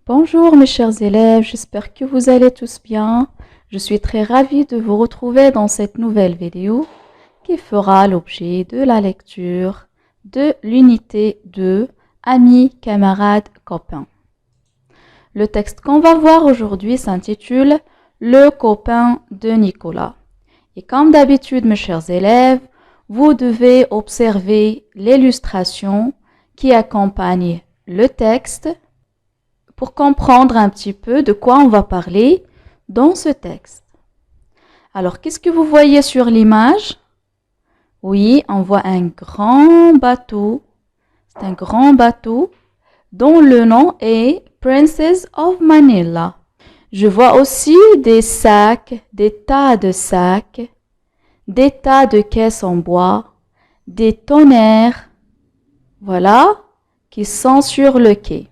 Bonjour mes chers élèves, j'espère que vous allez tous bien. Je suis très ravie de vous retrouver dans cette nouvelle vidéo qui fera l'objet de la lecture de l'unité 2, Amis, camarades, copains. Le texte qu'on va voir aujourd'hui s'intitule Le copain de Nicolas. Et comme d'habitude mes chers élèves, vous devez observer l'illustration qui accompagne le texte pour comprendre un petit peu de quoi on va parler dans ce texte. Alors, qu'est-ce que vous voyez sur l'image? Oui, on voit un grand bateau. C'est un grand bateau dont le nom est Princess of Manila. Je vois aussi des sacs, des tas de sacs, des tas de caisses en bois, des tonnerres, voilà, qui sont sur le quai.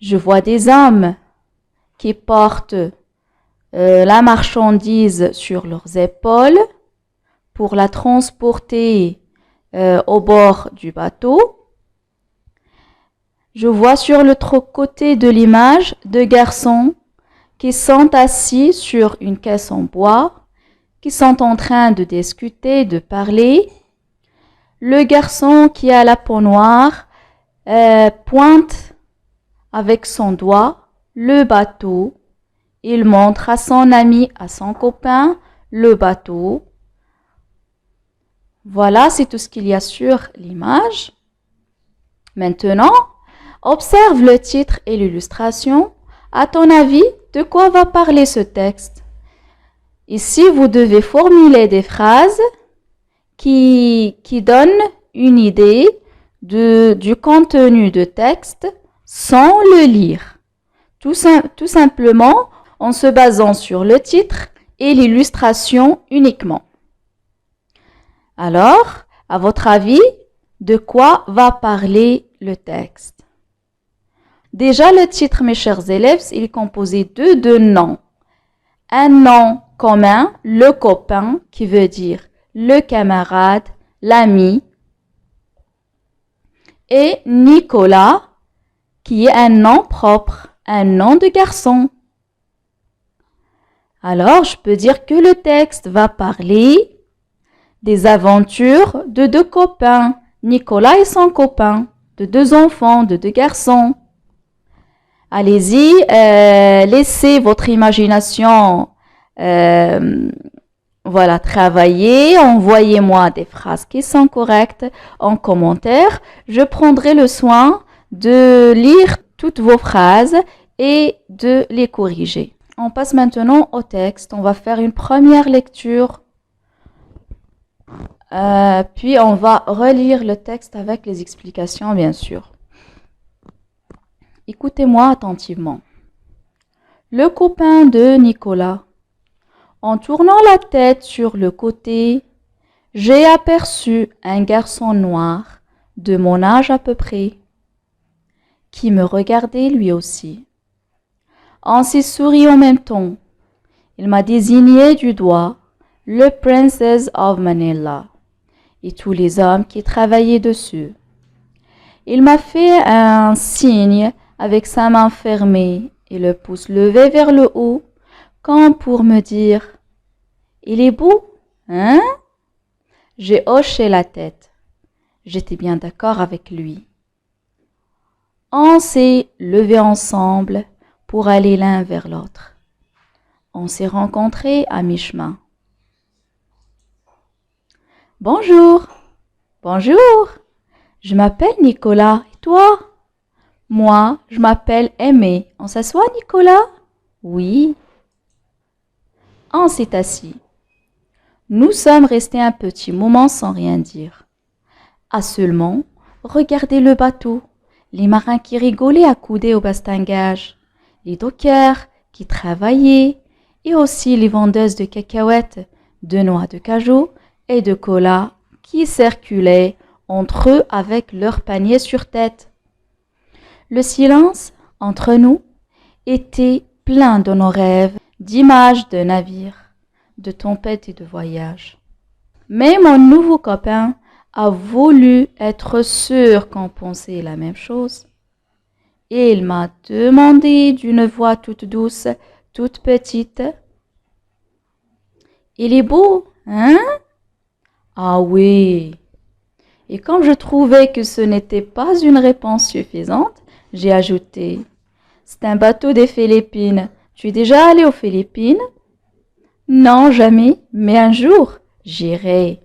Je vois des hommes qui portent la marchandise sur leurs épaules pour la transporter au bord du bateau. Je vois sur l'autre côté de l'image deux garçons qui sont assis sur une caisse en bois, qui sont en train de discuter, de parler. Le garçon qui a la peau noire pointe avec son doigt le bateau. Il montre à son ami, à son copain, le bateau. Voilà, c'est tout ce qu'il y a sur l'image. Maintenant, observe le titre et l'illustration. À ton avis, de quoi va parler ce texte? Ici, vous devez formuler des phrases qui donnent une idée du contenu de texte sans le lire. Tout simplement en se basant sur le titre et l'illustration uniquement. Alors, à votre avis, de quoi va parler le texte? Déjà, le titre, mes chers élèves, il est composé de deux noms. Un nom commun, le copain, qui veut dire le camarade, l'ami, et Nicolas, qui est un nom propre, un nom de garçon. Alors, je peux dire que le texte va parler des aventures de deux copains, Nicolas et son copain, de deux enfants, de deux garçons. Allez-y, laissez votre imagination travailler. Envoyez-moi des phrases qui sont correctes en commentaire. Je prendrai le soin de lire toutes vos phrases et de les corriger. On passe maintenant au texte. On va faire une première lecture. Puis on va relire le texte avec les explications, bien sûr. Écoutez-moi attentivement. Le copain de Nicolas. En tournant la tête sur le côté, j'ai aperçu un garçon noir, de mon âge à peu près, qui me regardait lui aussi. On s'est souri en même temps. Il m'a désigné du doigt le Princess of Manila et tous les hommes qui travaillaient dessus. Il m'a fait un signe avec sa main fermée et le pouce levé vers le haut, comme pour me dire « Il est beau, hein ?» J'ai hoché la tête. J'étais bien d'accord avec lui. On s'est levés ensemble pour aller l'un vers l'autre. On s'est rencontrés à mi-chemin. « Bonjour, bonjour, je m'appelle Nicolas, et toi ?»« Moi, je m'appelle Aimé. On s'assoit, Nicolas ?»« Oui. » On s'est assis. Nous sommes restés un petit moment sans rien dire. À seulement regarder le bateau, les marins qui rigolaient accoudés au bastingage, les dockers qui travaillaient et aussi les vendeuses de cacahuètes, de noix de cajou et de cola qui circulaient entre eux avec leurs paniers sur tête. Le silence entre nous était plein de nos rêves, d'images de navires, de tempêtes et de voyages. Mais mon nouveau copain a voulu être sûr qu'on pensait la même chose. Et il m'a demandé d'une voix toute douce, toute petite. Il est beau, hein? Ah oui. Et comme je trouvais que ce n'était pas une réponse suffisante, j'ai ajouté, c'est un bateau des Philippines. Tu es déjà allé aux Philippines? Non, jamais, mais un jour, j'irai.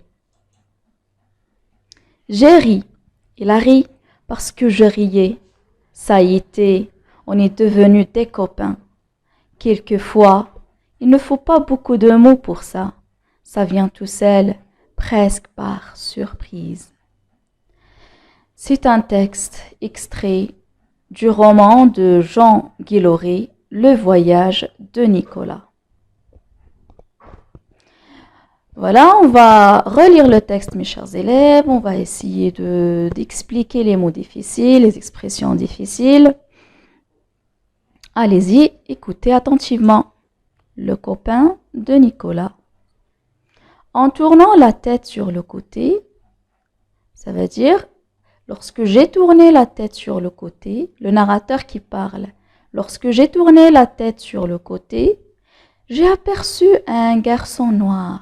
J'ai ri. Il a ri parce que je riais. Ça y était, on est devenus des copains. Quelquefois, il ne faut pas beaucoup de mots pour ça. Ça vient tout seul, presque par surprise. C'est un texte extrait du roman de Jean Guillauret, Le voyage de Nicolas. Voilà, on va relire le texte, mes chers élèves. On va essayer d'expliquer les mots difficiles, les expressions difficiles. Allez-y, écoutez attentivement. Le copain de Nicolas. En tournant la tête sur le côté, ça veut dire, lorsque j'ai tourné la tête sur le côté, le narrateur qui parle, lorsque j'ai tourné la tête sur le côté, j'ai aperçu un garçon noir.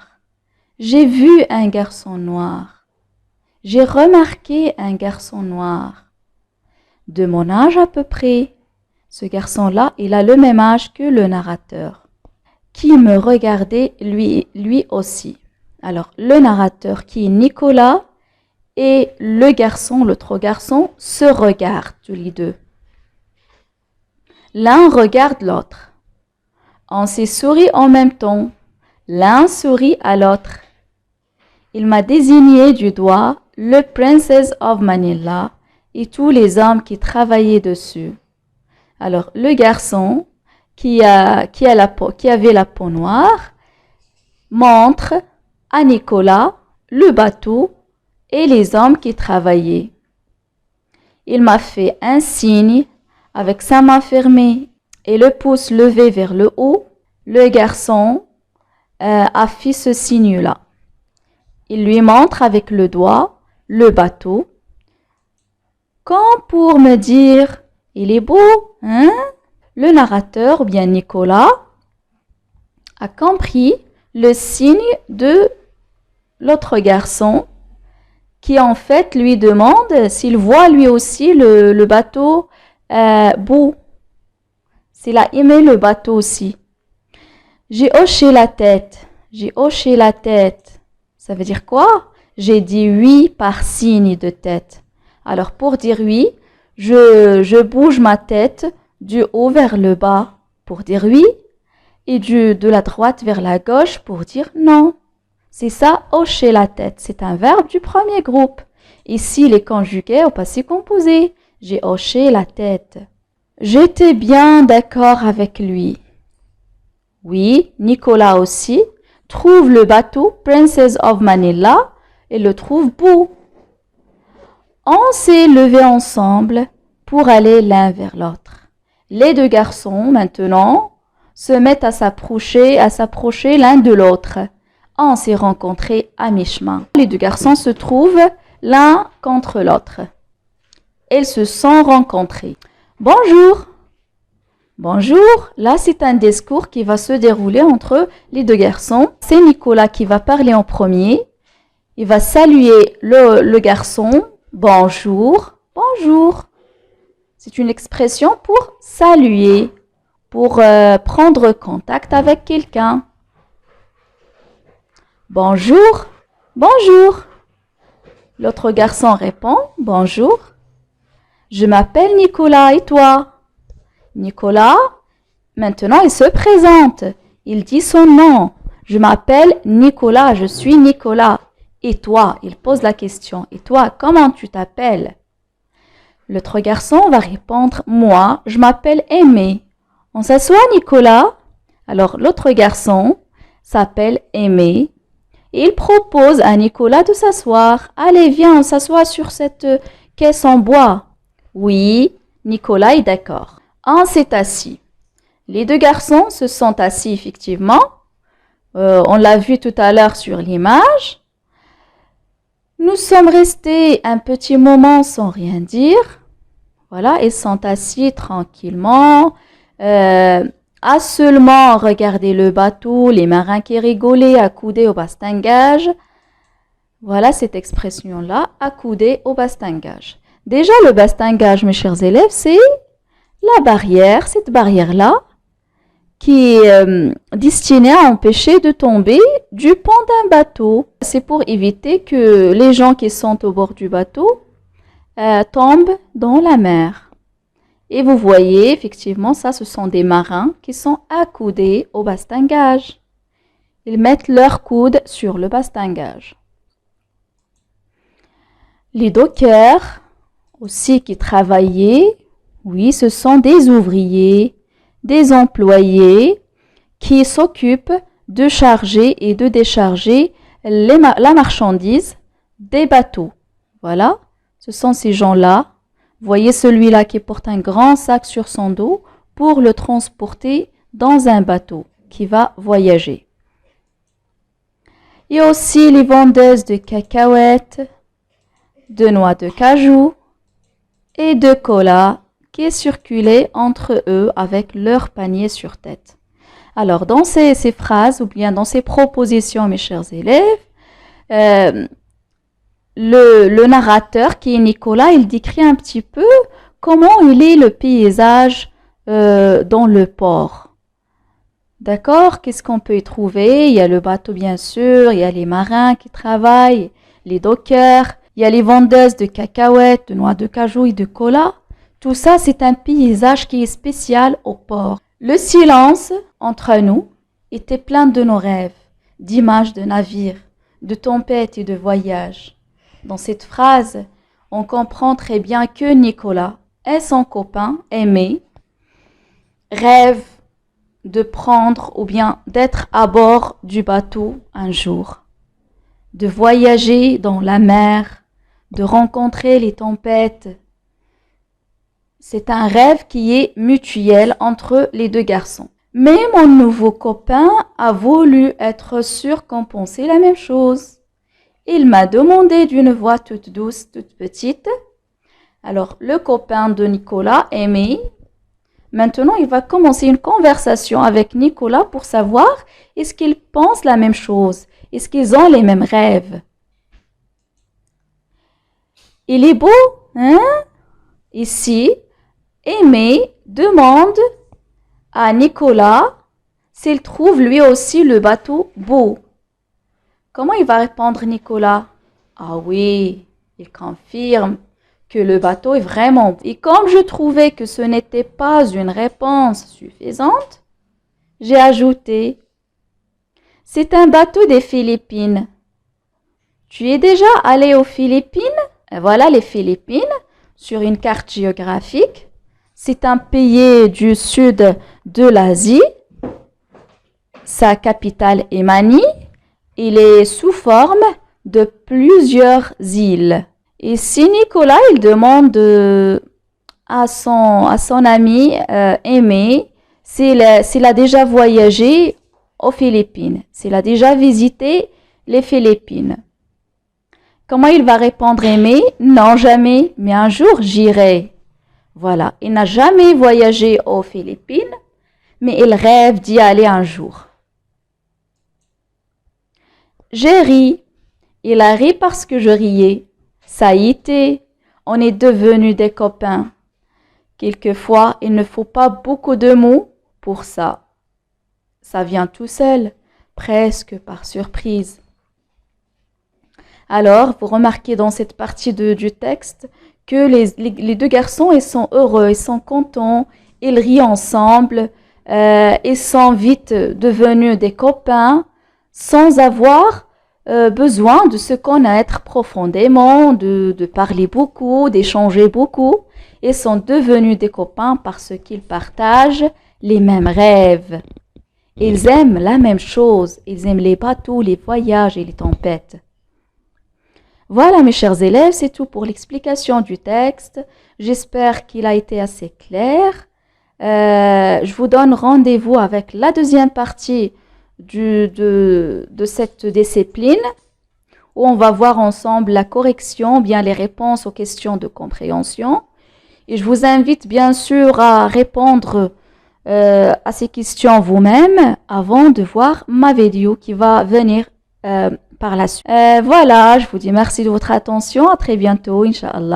J'ai vu un garçon noir. J'ai remarqué un garçon noir. De mon âge à peu près. Ce garçon-là, il a le même âge que le narrateur, qui me regardait lui aussi. Alors, le narrateur qui est Nicolas et le garçon, l'autre garçon, se regardent tous les deux. L'un regarde l'autre. On s'est souri en même temps. L'un sourit à l'autre. Il m'a désigné du doigt le Princess of Manila et tous les hommes qui travaillaient dessus. Alors, le garçon qui avait la peau noire montre à Nicolas le bateau et les hommes qui travaillaient. Il m'a fait un signe avec sa main fermée et le pouce levé vers le haut. Le garçon a fait ce signe-là. Il lui montre avec le doigt le bateau, comme pour me dire « Il est beau, hein ?» Le narrateur, ou bien Nicolas, a compris le signe de l'autre garçon qui en fait lui demande s'il voit lui aussi le bateau beau, s'il a aimé le bateau aussi. J'ai hoché la tête. Ça veut dire quoi? J'ai dit oui par signe de tête. Alors pour dire oui, je bouge ma tête du haut vers le bas pour dire oui et de la droite vers la gauche pour dire non. C'est ça, hocher la tête. C'est un verbe du premier groupe. Ici, il est conjugué au passé composé. J'ai hoché la tête. J'étais bien d'accord avec lui. Oui, Nicolas aussi trouve le bateau Princess of Manila et le trouve beau. On s'est levés ensemble pour aller l'un vers l'autre. Les deux garçons, maintenant, se mettent à s'approcher l'un de l'autre. On s'est rencontrés à mi-chemin. Les deux garçons se trouvent l'un contre l'autre. Ils se sont rencontrés. Bonjour. Bonjour, là c'est un discours qui va se dérouler entre les deux garçons. C'est Nicolas qui va parler en premier. Il va saluer le garçon. Bonjour, bonjour. C'est une expression pour saluer, pour prendre contact avec quelqu'un. Bonjour, bonjour. L'autre garçon répond, bonjour. Je m'appelle Nicolas et toi? Nicolas, maintenant il se présente. Il dit son nom. Je m'appelle Nicolas, je suis Nicolas. Et toi? Il pose la question. Et toi, comment tu t'appelles? L'autre garçon va répondre, moi, je m'appelle Aimé. On s'assoit, Nicolas? Alors l'autre garçon s'appelle Aimé. Et il propose à Nicolas de s'asseoir. Allez, viens, on s'assoit sur cette caisse en bois. Oui, Nicolas est d'accord. On s'est assis. Les deux garçons se sont assis effectivement. On l'a vu tout à l'heure sur l'image. Nous sommes restés un petit moment sans rien dire. Voilà, ils sont assis tranquillement, à seulement regarder le bateau, les marins qui rigolaient, accoudés au bastingage. Voilà cette expression-là, accoudés au bastingage. Déjà, le bastingage, mes chers élèves, c'est la barrière, cette barrière-là, qui est destinée à empêcher de tomber du pont d'un bateau. C'est pour éviter que les gens qui sont au bord du bateau tombent dans la mer. Et vous voyez, effectivement, ça, ce sont des marins qui sont accoudés au bastingage. Ils mettent leurs coudes sur le bastingage. Les dockers, aussi qui travaillaient, oui, ce sont des ouvriers, des employés qui s'occupent de charger et de décharger la marchandise des bateaux. Voilà, ce sont ces gens-là. Voyez celui-là qui porte un grand sac sur son dos pour le transporter dans un bateau qui va voyager. Il y a aussi les vendeuses de cacahuètes, de noix de cajou et de cola qui circulaient entre eux avec leur panier sur tête. Alors, dans ces phrases ou bien dans ces propositions, mes chers élèves, le narrateur, qui est Nicolas, il décrit un petit peu comment il est le paysage dans le port. D'accord? Qu'est-ce qu'on peut y trouver? Il y a le bateau, bien sûr, il y a les marins qui travaillent, les dockers, il y a les vendeuses de cacahuètes, de noix de cajou et de cola. Tout ça, c'est un paysage qui est spécial au port. Le silence entre nous était plein de nos rêves, d'images de navires, de tempêtes et de voyages. Dans cette phrase, on comprend très bien que Nicolas et son copain Aimé rêvent de prendre ou bien d'être à bord du bateau un jour, de voyager dans la mer, de rencontrer les tempêtes. C'est un rêve qui est mutuel entre les deux garçons. Mais mon nouveau copain a voulu être sûr qu'on pensait la même chose. Il m'a demandé d'une voix toute douce, toute petite. Alors, le copain de Nicolas, Aimé, maintenant, il va commencer une conversation avec Nicolas pour savoir est-ce qu'ils pensent la même chose, est-ce qu'ils ont les mêmes rêves. Il est beau, hein? Ici, Aimé demande à Nicolas s'il trouve lui aussi le bateau beau. Comment il va répondre Nicolas? Ah oui, il confirme que le bateau est vraiment beau. Et comme je trouvais que ce n'était pas une réponse suffisante, j'ai ajouté « C'est un bateau des Philippines. Tu es déjà allé aux Philippines? » Et voilà les Philippines sur une carte géographique. C'est un pays du sud de l'Asie. Sa capitale est Manille. Il est sous forme de plusieurs îles. Et si Nicolas, il demande à son ami Aimé s'il a déjà voyagé aux Philippines, s'il a déjà visité les Philippines. Comment il va répondre Aimé? Non, jamais, mais un jour j'irai. Voilà, il n'a jamais voyagé aux Philippines, mais il rêve d'y aller un jour. J'ai ri. Il a ri parce que je riais. Ça y était, on est devenus des copains. Quelquefois, il ne faut pas beaucoup de mots pour ça. Ça vient tout seul, presque par surprise. Alors, vous remarquez dans cette partie du texte que les deux garçons, ils sont heureux, ils sont contents, ils rient ensemble, ils sont vite devenus des copains sans avoir besoin de se connaître profondément, de parler beaucoup, d'échanger beaucoup. Ils sont devenus des copains parce qu'ils partagent les mêmes rêves. Ils aiment la même chose, ils aiment les bateaux, les voyages et les tempêtes. Voilà mes chers élèves, c'est tout pour l'explication du texte. J'espère qu'il a été assez clair. Je vous donne rendez-vous avec la deuxième partie de cette discipline où on va voir ensemble la correction, bien les réponses aux questions de compréhension. Et je vous invite bien sûr à répondre à ces questions vous-même avant de voir ma vidéo qui va venir par la suite. Voilà, je vous dis merci de votre attention. À très bientôt, Inch'Allah.